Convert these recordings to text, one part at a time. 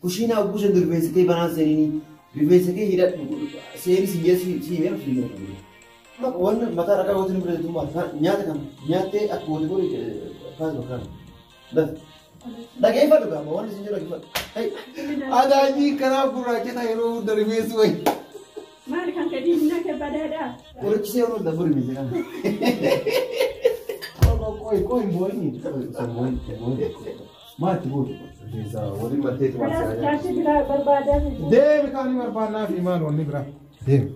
kushina ugusan rifeensa kee banaan seenini rifeensa kee hidhadhu seeni si meera fiigaa qabu. Wannan mataa ragaa wajjin bira tummaa nyaata kan nyaattee akka wajjin godhe kaas bakkaan. Dhaggeeffadhu gaama wanti isin jedhu dhaggeeffadhu. Adaajii karaa gurraachata yeroo hunda rifeensi wayi. Maal kan kadiinna kee badeedhaa? Qorichise yeroo hunda buri miti kan. Koi booni. Maati booni. Isa waliin matteetu maasii. Kaasi biraa barbaadaa. Deemi kaanii barbaannaa fi maal wanni biraa. Deemi.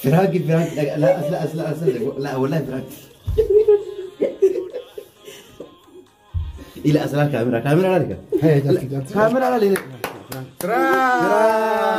فراقي لا لا والله فراقي إلى أصلا كاميرا عليك هي كاميرا عليك فراق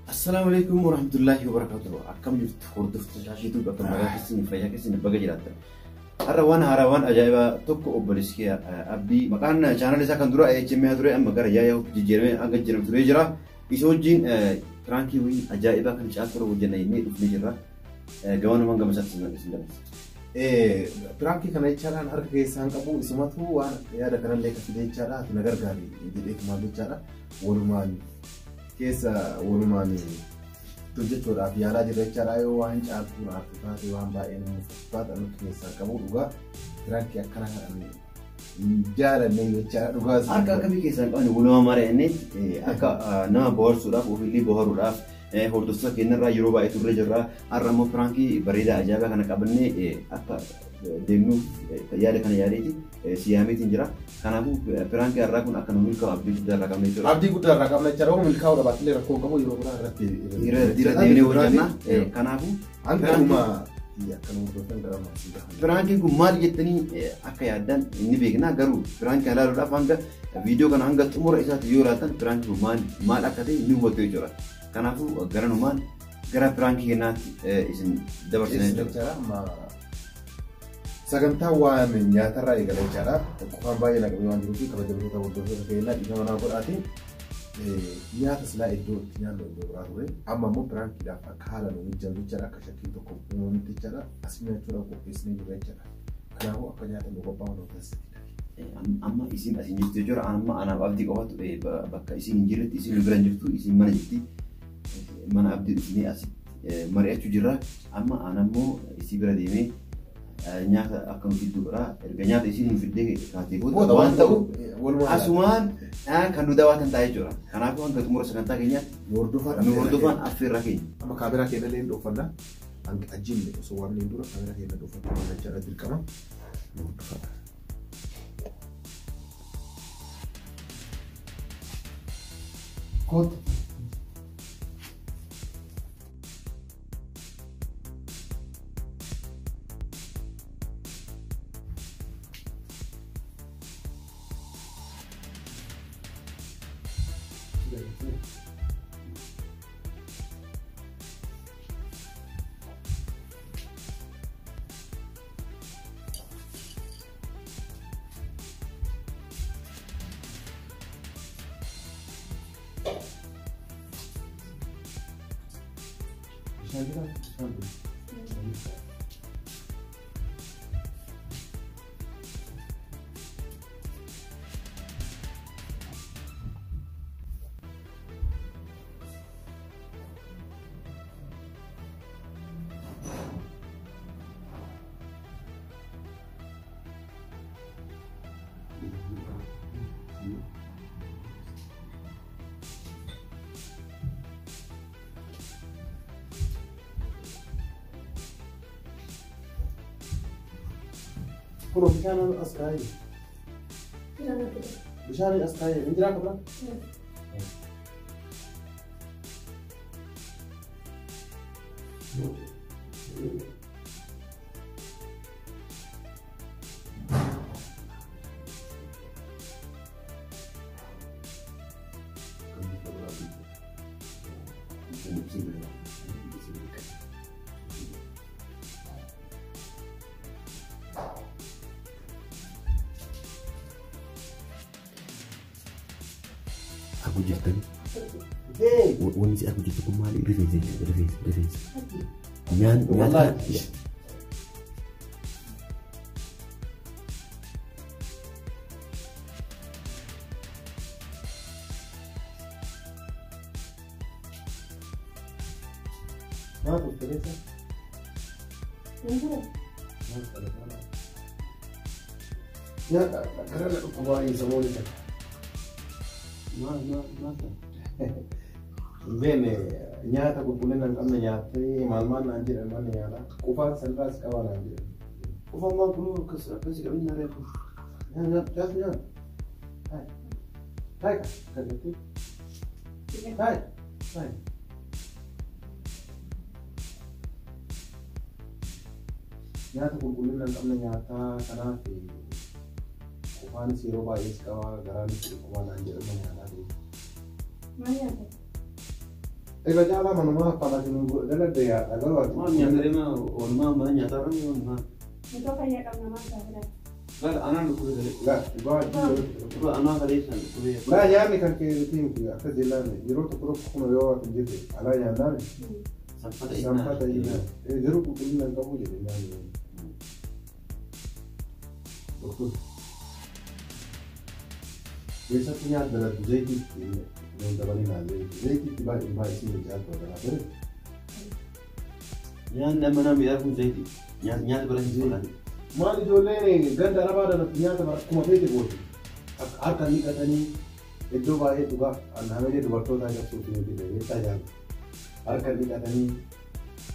السلام عليكم ورحمة الله وبركاته. أكمل يفتخر شاشيتو بكم مراكزين فياكسين بجيرات. هروان أجايبا توك أوبريسكيا أبدي مكان channel إذا كان درا HMA درا أما كار يايو جيرمي أنك جيرم درا جرا يسوجين فرانكي وين أجايبا كان شاكر وجنا يمي وفي جرا جوانا مانجا مسات سنجا. فرانكي كان يشارن هر كيسان كابو اسمته وان يا ده كان لك في يشارا نجار غاري يديك ما بيشارا ورمان كيسا ورماني تجت ولا في على جريت شرايو وان شافوا عارفات وان باين مفتات أنو كيسا كابو دوغا تراكي أكنا جارا نيجي شرا دوغا أكا كم كيسا أنا ولما مرة إنت أكا نا بور سوراف وفيلي بوهر وراف هردوسا كنا را يوروبا يتوري جرا أرمو فرانكي بريدا أجابا كنا قبلني أكا دمو ياري كنا ياريتي سيامي تنجرا كنا بو فرانكي أراكون أكا نملكا عبدي قدر رقم نيجرا عبدي قدر رقم نيجرا وملكا ولا باتلي ركوب كابو يوروبا رتي ديرا ديني وجنا كنا بو أنت ما يا كانوا دوتن درام فرانكي كمال جتني أكا يادن إني بيجنا قرو فرانكي على رودا فانجا فيديو كنا عنك تمر إسات يوراتن فرانكي مال أكتي نيو وتو يجرا كنا بو قرانو مال قرا فرانكي هنا إسن دبر سنة ما sagantaa waan nyaatarraa eegalee jira qofaan baay'ee naqamee waan jiruuf kabajamtoota hordoftoota keenyaa dhiifama naa godhaatiin nyaata silaa iddoo itti nyaannu iddoo biraa ture amma immoo firaankiidhaaf akka haala nu mijjan jechaadha akka shakkii tokko uumamutti jechaadha as nyaachuudhaaf qopheessinee jirra jechaadha kanaafuu akka nyaata nu qophaa'u nu taasisa. Amma isin asin jirtu jechuudha amma anaaf abdii qofatu bakka isin hin jirretti isin nu biran jirtu isin mana jirti mana abdii isinii as mari'achuu jirra amma anammoo isin bira deemee nyaata akka nuti dura erga nyaata isin fidee kaatee booda waan ta'u asumaan kan nu daawwatan taa'ee jira kanaafuu hanga xumura sagantaa keenyaatti nu hordofan affeerraa keenya amma kaameraa keenya illee dhoofanna hanga ajjille osoo waan inni dura kaameraa keenya dhoofanna jechaadha dirqama nu hordofadha. Kooti. كله بشان الأسكاي. بشان الأسكاي، أنت راكب لا؟ Aku jirtan. Hei. Wanti si aku jirtu kun maali rifeensa. Nyaata. Maaf, Teresa. Ya, karena aku kemarin semua ini. Masa. Bene, nyata qulqullinaan qabna nyaattee maalmaan naan jedhan mana nyaata qufaan salphaas qabaa naan jedhan. Qufaan maal kunuu akkasii qabeenya reefu. Nyaata nyaata. Hai kan jettu. Hai. Nyaata qulqullinaan qabna nyaataa kanaaf qufaanis yeroo baay'ees qabaa garaanis qufaa naan jedhan mana nyaataa. Maal nyaata? Ega jala manuma pala jinu dalade ya agar Maal nyaata deema oolmaa mana nyaataa irra ni oolmaa. Muka fayyaa qabna maal taatira? Laal anaan dhukkubee galee. la Anaa kaleessan dhukkubee. la yaani kan ke tin ki akka jilane yero to pro kuma yo at jete ala ya na Sampata sampata ina yero ku kulina ngabu jete na doktor Desa punya adalah zaiti yang dabali na zaiti tiba isi jatuh adalah betul. Nyaanni amma nama miidhagu zayti. Nyaata bara hin jiran. Maal ijoolleen ganda arabaadhaan nyaata akkuma feete goote harka dhiqatanii iddoo baay'ee dhugaa naannolee dubartootaa qabsuuf beektaa jaalatu harka dhiqatanii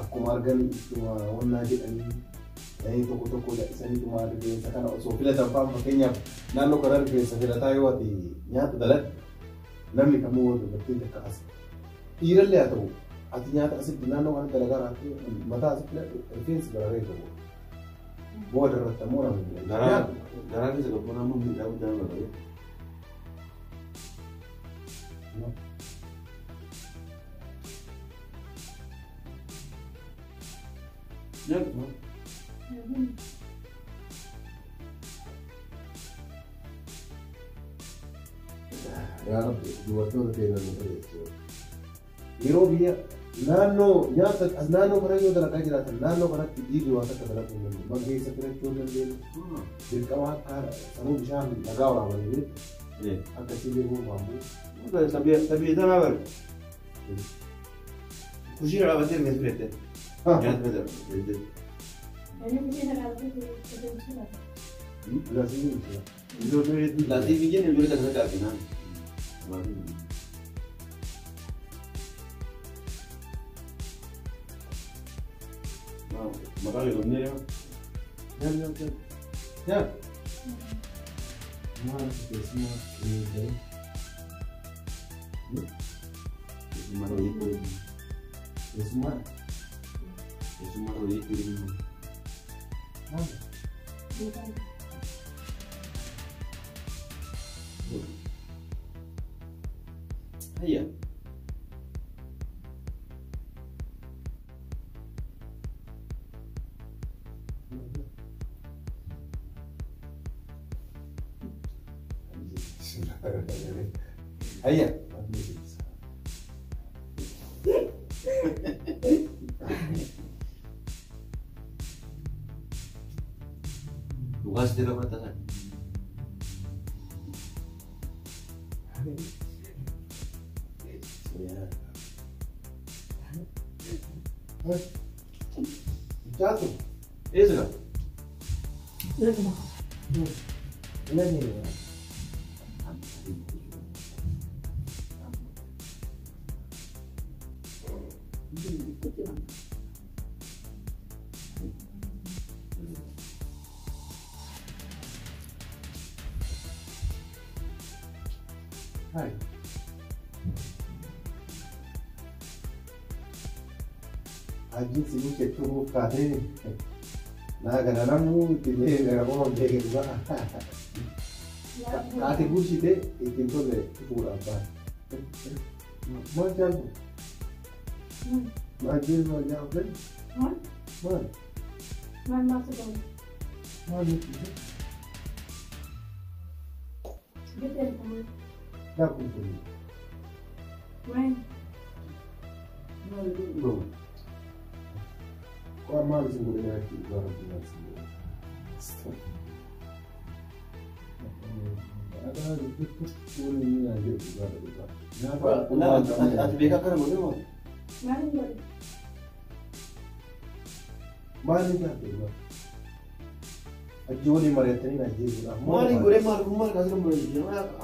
akkuma argan wannaa jedhanii tokko tokko isaniituma rifeensa kana osoo filatan fa'aa fakkeenyaaf naannoo kana rifeensa filataa yoo ati nyaata daladhu namni kamuu dubartiin takka as dhiirallee haa ta'u ati nyaata asitti naannoo kana dalagaa raafuu mataa asitti rifeensi gararee qabu. Booda irratti ammoo namni garaa keessa qabbanaa ammoo miidhagu jaalala ta'e. Yaa Rabbi dubartoota keenya nu fayyadu. Yeroo biyya naannoo kana yoo dalagaa jiraatan naannoo kanatti dhiirri waan akka dalaguu hin dandeenye maggeessa filachuu hin dandeenye dirqama akka sanuu bishaan nagaa waraabanii akkasii beekuu maamuu. Sabii tanaa bari. Kushiina dhaabatee erga filette. Nyaata filette. Ani kushiina dhaabatee filette. Laasiin Laasii biyyeen ijoollee takka takka arginaan. Maqaan eegamnee ya. Maal keessumaa eegale. Keessumaa Hayya. Ayah. Bukan setiap pertasan. Jatuh. Sudah. Ini nih. Hai. Aji sini cetu kate. Nah, kadang-kadang mungkin ngomong kayak gitu kan. Kate kursi deh, itu tuh deh, kurang apa? Macam, macam kan? Maal maksud kamu? Itu. Gitu ya kamu? Dah kumpul. Main. Kau malu sih boleh lagi baru tinggal sini. Ada itu boleh ni aja juga. Ati beka kan mo mo. Main boleh. Mana ni kan tu? Ajuan ni mari tadi nak jadi. Mali gore mar kasih mo.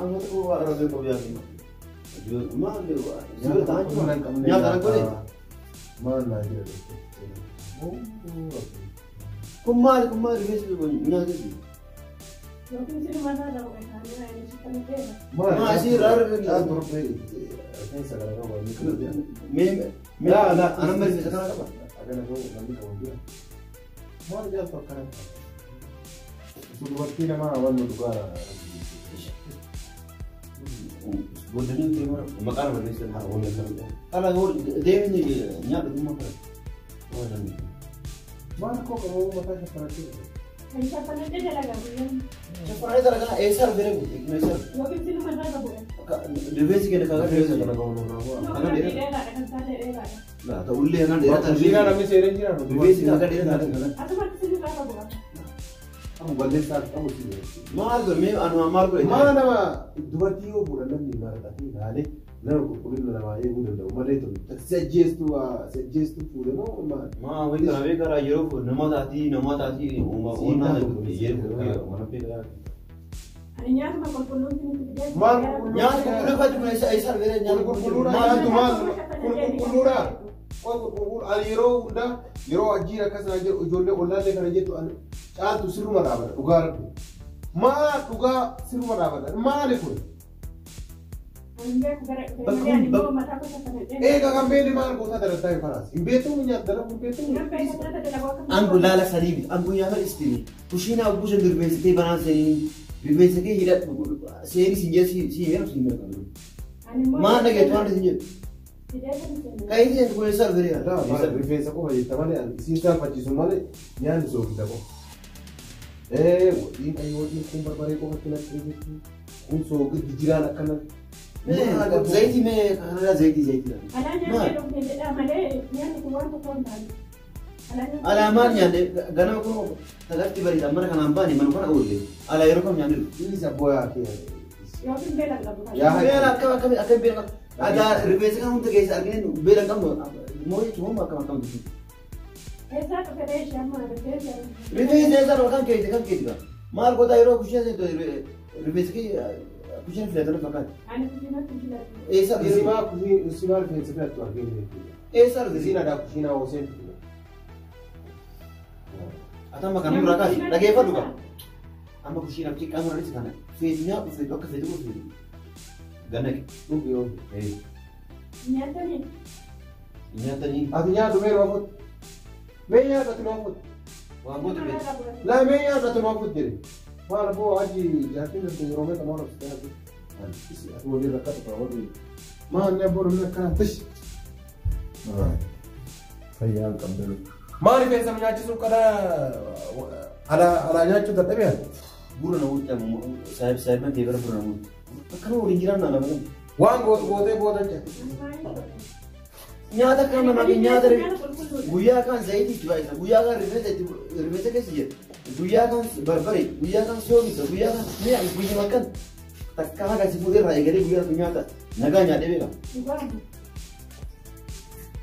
Angat ko ara de ko biar ni. Ajuan mal de wa. Sila tahan ko. Ya tahan ko ni. Mana dia? Oh, Kumar besi ko nya de. Yo pienso más nada porque también hay mucha gente. Ma si rar ni. Atur pe. Saya sekarang kau ni. Me ana mer se kana ka. Ada nak kau nanti kau dia. Mana dia perkara? Suruh nama awal juga. Bodani ni makan mana sih ha orang kan. Kalau orang dewi ni nya de ma ka. Oh dan. Mana kau kalau mata seperti itu? Hay siapa nanti dia lagi kan? Cepat aja terkena esar bere ko. Esar. Yo pienso más nada porque. Debesi ke ka Saya sekarang kau nak No, apa? pero ni de la kan sale de la. Lah ta ulle na dera ta Jika kami sering jiran. debesi ka dera na. Atau mati sini berapa bukan? Kamu balik saat kamu sini. Mar go me anu mar go. Mana nama dua tiga bulan ni mara tapi hari lalu kulit nama bulan dah. Mana itu? Suggest tu bulan no mana? Ma wai kana be kara yero ko nama tati ona ye mana pe kara. Ani nyata ma kalau ni tidak. Nya ko kulu ka tu esar bere nya ko kulu Kulura aliro udah yero ajira kasana aja ujolle online kana jetu an tu siru maraba ugar ma tuga siru maraba ma le ko kakak beli mana kau tak ada tahu paras imbetu punya dalam imbetu Angu lala salibi angu ya mal istiri kushina abu je birbesi te bana seni birbesi ke hidat seri sinje si yero sinje ma na ke tuan sinje kai je ko esar bere ada masa birbesi aku hari tamane sisa pachi sumale nyan so kita ko ini ayo ini kumbar bare ko kena birbesi kun so ke dijira nak kana zaiti me kana zaiti ala man nyande gana ko tagatti bari amana kana ambani man kana ulle ala yero kam nyande ini saboya ke Ya, bela akan bela ada ribesi kan untuk guys argin bela kam mo cuma makam Exacto, que de llama, ribesi eza kan ke mal ko da yero kushia se to ribesi ke kushia filata na fakat esa usiba fensi pia tu argin esa zina da kushina osen ata makam raka lagi apa duka amma kushina ki kamera ni kana fenya ufedo ka fedo ufedo ganek Ubio. Nyata ni. Artinya tu mero aku. Meya tu aku. Wangu tu La meya tu aku jadi. Malah bo aji jatuh nanti romet amor sekali. Isi aku boleh rakat apa boleh. Mana baru nak kan tish. Saya angkat dulu. Mari biasa menyaji sukada ala nyaji tu tapi ya. Guru na uta sahib na devar guru na uta. Kan original na na. Wang bote aja. Nyata kan na nyata guya kan zaiti tuai guya kan ribete ke sih. Guya kan barbari, guya kan sobi, guya kan ni ang guya makan. Takkan kasih putih raya gede guya nyata. Naga nyata bega.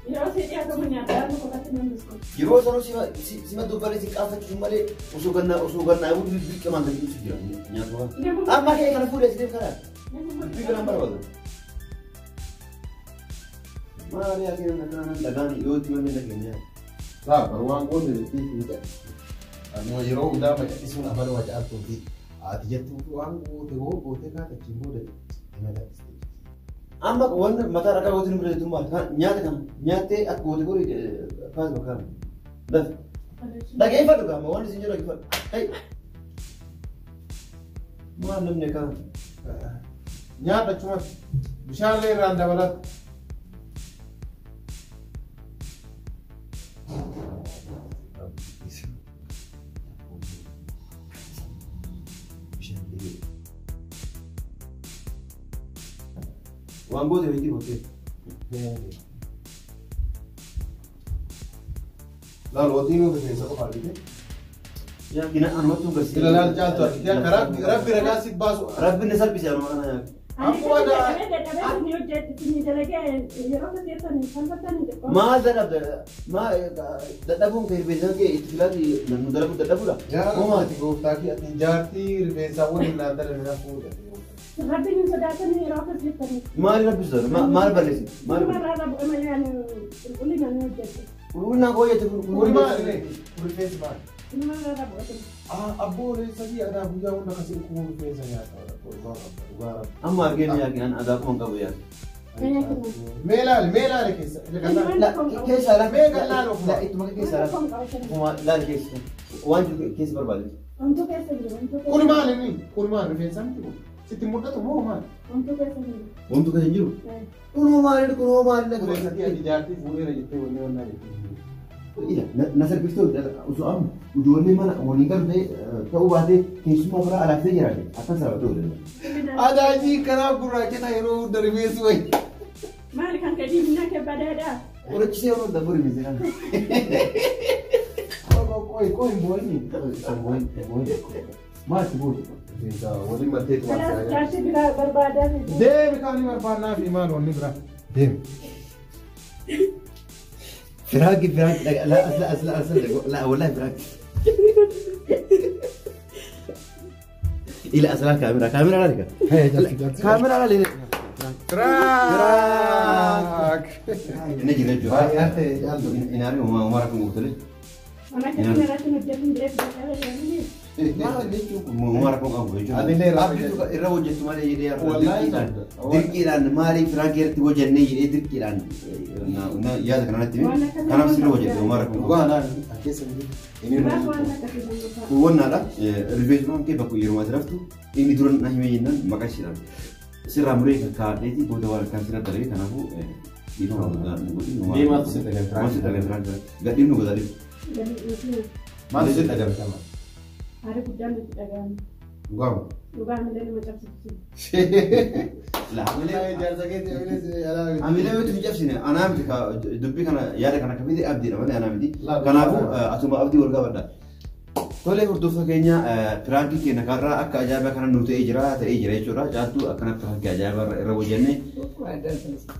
Ya sih dia tu menyatakan kau kata nanti. Jiro sano sima tu balik si kafe cuma le usukan na udah bikin mantan itu sih nyata. Amma kayak kana fuda sih kana. Bikin nomor baru. Mari akhirnya nak dagani yo tiba ni lagi ni. Lah, beruang pun dari itu juga. Anu jero udah macam isu nak baru wajah tu di. Dia tu uang bote kan cimbu dari mana. Amma wan mata raka gotin bere tumba nyate at gote gori pas bakar. Da gay fadu ka wan sinjo lagi fad. Hey. Mua namne ka. Nyata cuma bisa le randa balat. Wango de 20 bote. laal wadiinuu rifeensa qofa argite. Yaa gina anumatu garsiisa. Ila laal jaaltu argite akka rabbi ragaa si baasu. Rabbi ni salphise anuma kana yaa. Maal dadhabuun kee rifeensa kee itti filaati namni dalagu dadhabudha. Uumaati gooftaa kee ati jaartii rifeensaa waliin naan dalagina fuudha. Rabbiin hin sodaatanii yeroo akkas jettanii. Maal rabbi sodaatu? Maal balleessi? Maal qulqullina ni hojjette. qulqullina koo jette Qulqullina rifeensi maal? Ilma irraa bu'atan. Abboo reessanii aadaa guyyaa hunda akkasii kun rifeensa nyaata. amma argee miyaa aadaa kuma qabu yaa. Mee laali keessa. Keessa laala. Mee kan laalu kuma. Ittuma keessa laala. Kuma laala keessa. Waan keessa barbaade. Wantu keessa jiru. Kun maal inni? Kun maal rifeensaan jiru? Sitti mul'atu moo maal? Wantu keessa jiru. Wantu keessa jiru. Kunoo maalidha kunoo maalidha. Rifeensatti ati jaartii fuudheera jettee wanni wannaa jettee. Na salphistee osoo amma ijoollee mana waliin galtee ta'uu baatee keessumaa biraa alaaftee jiraate akkan sababatee oolanii. Adaajii karaa gurraachata yeroo hunda rifeensi wayi. Maali kan kadii minna kee badaadhaa? Qorachisee yeroo dabbu rifeensi kana. Qoy boolni. Maati booli? Rifeensa waliin mattee tuwaasa. Jaarsi biraa barbaadaa. Deemi kaanii barbaannaa fi maal wanni biraa? Deemi. فراقي لا والله فراقي الى اصلا كاميرا عليك كاميرا عليك فراق نجي نجي هاي اناري وما راكم مختلف انا كنت راسي نجيب دريك ما نجيب ما راكم ابو هذه اللي الرو جت مالي يدي والله دركيران مالي فراقي وجني دركيران يا ذاك انا تبي انا مسلو وجهي وما راكم وانا كيس وانا لا ريفيز ما كيف بكو يروح درفتو اني دورن نحمينا ما كاشيران سير امريكا كارديتي بودوار كانسينا دري كان ابو دي ما تسدغ غادي نو غادي ما تسدغ تمام hari hujan itu dagang. Bukan menjadi macam seperti. لا عمليه تجيب سنه انا امريكا دبي كان يا رك انا كبيدي ابدي انا بدي كان ابو اتوما ابدي ورغا بدا تولي هردو فكينيا فرانكي كنا كارا اكا اجابا كان نوتو اجرا يچورا جاتو اكنا فرانكي اجابا روجني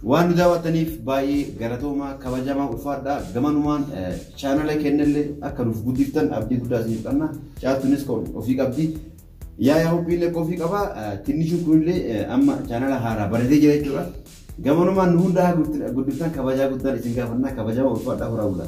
وان داوتني باي غلطوما كبجاما وفادا غمانومان چانل كنل اكنو غديفتن ابدي غدازي قنا جاتونس كون اوفي ابدي يا هو بيله كوفي كبا تنيشو كولي اما channel هارا بريدي جيچورا غمانومان نوندا غديفتن كبجا غدار سينغافنا كبجاما وفادا هراولا